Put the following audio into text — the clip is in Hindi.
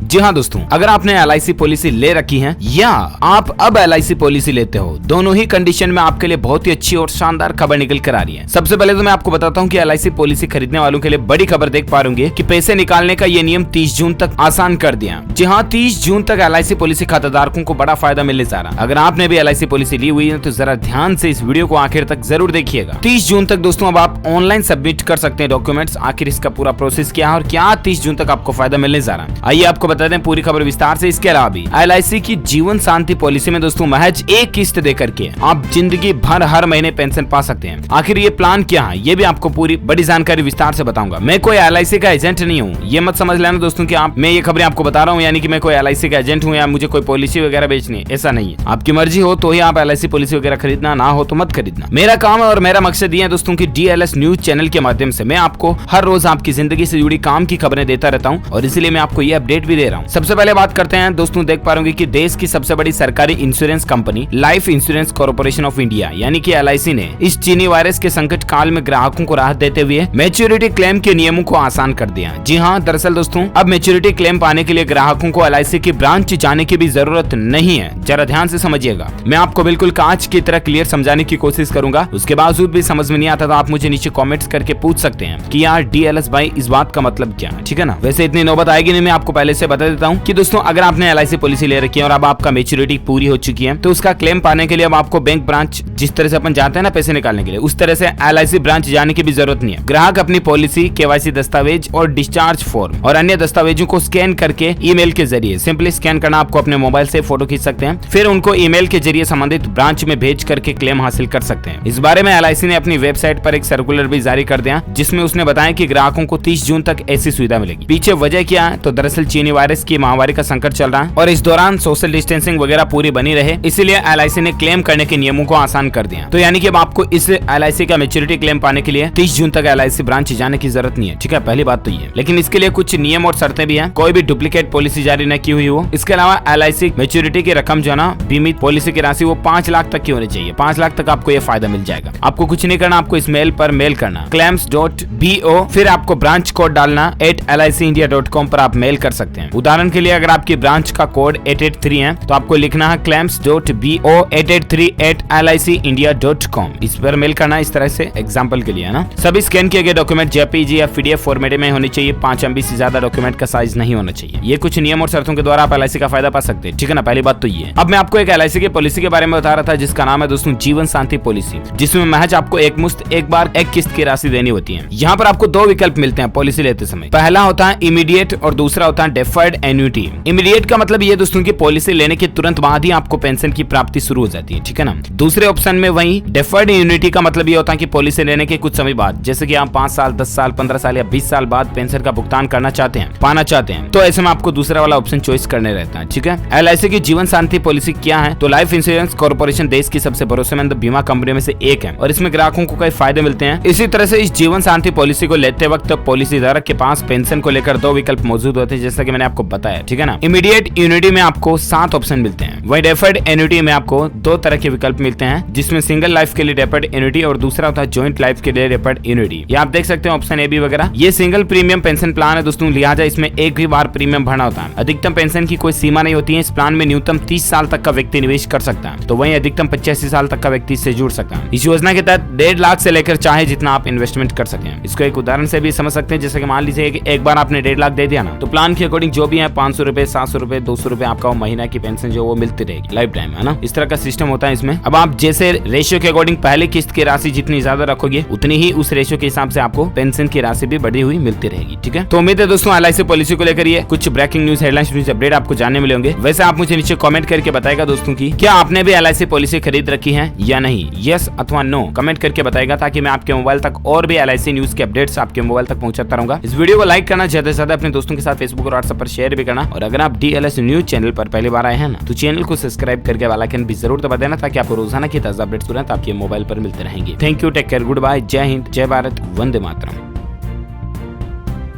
जी हाँ दोस्तों, अगर आपने LIC पॉलिसी ले रखी है या आप अब LIC पॉलिसी लेते हो, दोनों ही कंडीशन में आपके लिए बहुत ही अच्छी और शानदार खबर निकल कर आ रही है। सबसे पहले तो मैं आपको बताता हूँ कि LIC पॉलिसी खरीदने वालों के लिए बड़ी खबर देख पा रहे कि पैसे निकालने का ये नियम 30 जून तक आसान कर दिया। जी हाँ, 30 जून तक LIC पॉलिसी खाताधारकों को बड़ा फायदा मिलने जा रहा है। अगर आपने भी LIC पॉलिसी ली हुई है तो जरा ध्यान से इस वीडियो को आखिर तक जरूर देखिएगा। 30 जून तक दोस्तों अब आप ऑनलाइन सबमिट कर सकते हैं डॉक्यूमेंट्स। आखिर इसका पूरा प्रोसेस क्या है और क्या 30 जून तक आपको फायदा मिलने जा रहा है, आइए आपको बता दें पूरी खबर विस्तार से। इसके अलावा भी LIC की जीवन शांति पॉलिसी में दोस्तों महज एक किस्त दे करके आप जिंदगी भर हर महीने पेंशन पा सकते हैं। आखिर ये प्लान क्या है, ये भी आपको पूरी बड़ी जानकारी विस्तार से बताऊंगा। मैं कोई LIC का एजेंट नहीं हूँ, ये मत समझ लेना दोस्तों कि मैं ये खबरें आपको बता रहा हूँ यानी कि मैं कोई LIC का एजेंट हूँ या मुझे कोई पॉलिसी वगैरह बेचनी है, ऐसा नहीं है। आपकी मर्जी हो तो ही आप LIC पॉलिसी वगैरह खरीदना, ना हो तो मत खरीदना। मेरा काम है और मेरा मकसद ये है दोस्तों की DLS न्यूज चैनल के माध्यम से मैं आपको हर रोज आपकी जिंदगी से जुड़ी काम की खबरें देता रहता हूँ और इसलिए मैं आपको ये अपडेट भी दे रहा हूँ। सबसे पहले बात करते हैं दोस्तों, देख पा रहे कि देश की सबसे बड़ी सरकारी insurance company life insurance corporation of India यानी कि LIC ने इस चीनी वायरस के संकट काल में ग्राहकों को राहत देते हुए मैच्योरिटी क्लेम के नियमों को आसान कर दिया। जी हाँ, दरअसल दोस्तों अब मैच्योरिटी क्लेम पाने के लिए ग्राहकों को LIC की ब्रांच जाने की भी जरूरत नहीं है। जरा ध्यान से समझिएगा, मैं आपको बिल्कुल कांच की तरह क्लियर समझाने की कोशिश करूंगा। उसके बावजूद भी समझ में नहीं आता तो आप मुझे नीचे कमेंट्स करके पूछ सकते हैं कि यार DLS भाई इस बात का मतलब क्या है, ठीक है ना। वैसे इतनी नौबत आएगी नहीं, मैं आपको पहले से बता देता हूँ कि दोस्तों अगर आपने LIC पॉलिसी ले रखी है और अब आपका मैच्योरिटी पूरी हो चुकी है तो उसका क्लेम पाने के लिए अब आपको बैंक ब्रांच जिस तरह से अपन जाते हैं ना पैसे निकालने के लिए, उस तरह से LIC ब्रांच जाने की भी जरूरत नहीं है। ग्राहक अपनी पॉलिसी, KYC दस्तावेज और डिस्चार्ज फॉर्म और अन्य दस्तावेजों को स्कैन करके ईमेल के जरिए, सिंपली स्कैन करना, आपको अपने मोबाइल से फोटो खींच सकते हैं, फिर उनको ईमेल के जरिए संबंधित ब्रांच में भेज करके क्लेम हासिल कर सकते हैं। इस बारे में LIC ने अपनी वेबसाइट पर एक सर्कुलर भी जारी कर दिया जिसमें उसने बताया कि ग्राहकों को 30 जून तक ऐसी सुविधा मिलेगी। पीछे वजह क्या है तो दरअसल चीनी वायरस की महामारी का संकट चल रहा है और इस दौरान सोशल डिस्टेंसिंग वगैरह पूरी बनी रहे, इसीलिए LIC ने क्लेम करने के नियमों को आसान कर दिया। तो यानी कि अब आपको इस LIC का मैच्योरिटी क्लेम पाने के लिए 30 जून तक LIC ब्रांच जाने की जरूरत नहीं है, ठीक है। पहली बात तो ये, लेकिन इसके लिए कुछ नियम और शर्तें भी हैं। कोई भी डुप्लीकेट पॉलिसी जारी न की हुई हो। इसके अलावा LIC मैच्योरिटी की रकम जो है ना, बीमित पॉलिसी की राशि वो 5 लाख तक की होनी चाहिए। 5 लाख तक आपको ये फायदा मिल जाएगा। आपको कुछ नहीं करना, आपको इस मेल पर मेल करना claims.bo, फिर आपको ब्रांच कोड डालना @LICindia.com पर आप मेल कर सकते हैं। उदाहरण के लिए अगर आपकी ब्रांच का कोड 883 है तो आपको लिखना है claims.bo 883@LICindia.com, इस पर मेल करना इस तरह से, एग्जांपल के लिए है ना। सभी स्कैन किए गए डॉक्यूमेंट JPG या PDF फॉर्मेट में होने चाहिए। 5 MB से ज्यादा डॉक्यूमेंट का साइज नहीं होना चाहिए। ये कुछ नियम और शर्तों के द्वारा आप LIC का फायदा पा सकते हैं, ठीक है ना। पहली बात तो ये। अब मैं आपको एक LIC की पॉलिसी के बारे में बता रहा था जिसका नाम है दोस्तों जीवन शांति पॉलिसी, जिसमें महज आपको एक मुश्त एक बार एक किस्त की राशि देनी होती है। यहाँ पर आपको 2 विकल्प मिलते हैं पॉलिसी लेते समय। पहला होता है इमीडिएट और दूसरा होता है डेफर्ड एन्युटी। इमीडिएट का मतलब ये दोस्तों की पॉलिसी लेने के तुरंत बाद ही आपको पेंशन की प्राप्ति शुरू हो जाती है, ठीक है ना। दूसरे ऑप्शन में वही डेफर्ड एन्युटी का मतलब ये होता है कि पॉलिसी लेने के कुछ समय बाद, जैसे कि आप 5 साल, 10 साल, 15 साल या 20 साल बाद पेंशन का भुगतान करना चाहते हैं, पाना चाहते हैं, तो ऐसे में आपको दूसरा वाला ऑप्शन चॉइस करने रहता है, ठीक है। LIC की जीवन शांति पॉलिसी क्या है तो लाइफ इंश्योरेंस कॉर्पोरेशन देश की सबसे भरोसेमंद बीमा कंपनी में से एक है और इसमें ग्राहकों को कई फायदे मिलते हैं। इसी तरह से इस जीवन शांति पॉलिसी को लेते वक्त पॉलिसी धारक के पास पेंशन को लेकर 2 विकल्प मौजूद होते हैं, जैसा कि मैंने आपको बताया, ठीक है ना। इमीडिएट एन्युटी में आपको 7 ऑप्शन मिलते हैं, वही डेफर्ड एन्युटी में आपको 2 तरह के विकल्प मिलते हैं, जिसमें सिंगल लाइफ के लिए डेफर्ड एन्युटी और दूसरा होता है ज्वाइंट लाइफ के लिए डेफर्ड एन्युटी। ये आप देख सकते हैं ऑप्शन A, B वगैरह। ये सिंगल प्रीमियम पेंशन प्लान है दोस्तों, लिहाजा इसमें एक ही बार प्रीमियम भरना होता है। अधिकतम पेंशन की कोई सीमा नहीं होती है। इस प्लान में न्यूनतम 30 साल तक का व्यक्ति निवेश कर सकता है, तो वहीं अधिकतम 85 साल तक का व्यक्ति इससे जुड़ सकता है। इस योजना के तहत 1.5 लाख से लेकर चाहे जितना आप इन्वेस्टमेंट कर सकें। इसको एक उदाहरण से भी समझ सकते हैं, जैसे कि मान लीजिए कि एक बार आपने 1.5 लाख दे दिया ना, तो प्लान के अकॉर्डिंग जो भी है 500 रुपए, 700 रुपए, 200 रुपए आपका महीना की पेंशन जो वो मिलती रहेगी लाइफ टाइम, है ना। इस तरह का सिस्टम होता है इसमें। अब आप जैसे रेशियो के अकॉर्डिंग पहले किस्त की राशि जितनी ज्यादा रखोगे उतनी ही उस रेशियो के हिसाब से आपको पेंशन की राशि भी बढ़ी हुई मिलती रहेगी, ठीक है। तो उम्मीद है दोस्तों LIC पॉलिसी को लेकर ये कुछ breaking news, headlines, news update आपको जानने मिलेंगे। वैसे आप मुझे नीचे कमेंट करके बताएगा दोस्तों की क्या आपने भी LIC पॉलिसी खरीद रखी है या नहीं, यस अथवा नो कमेंट करके बताएगा, ताकि मैं आपके मोबाइल तक और भी LIC न्यूज के अपडेट्स आपके मोबाइल तक पहुंचाता रहूंगा। इस वीडियो को लाइक करना, ज्यादा से ज्यादा अपने दोस्तों के साथ फेसबुक और व्हाट्सएप पर शेयर भी करना, और अगर आप DLS न्यूज चैनल पर पहली बार आए हैं ना तो चैनल को सब्सक्राइब करके बेल आइकन भी जरूर दबा देना, ताकि आपको रोजाना की ताजा अपडेट्स तुरंत आपके मोबाइल पर मिलते रहेंगे। Thank you, take care, goodbye, जय हिंद, जय भारत, वंदे मातरम।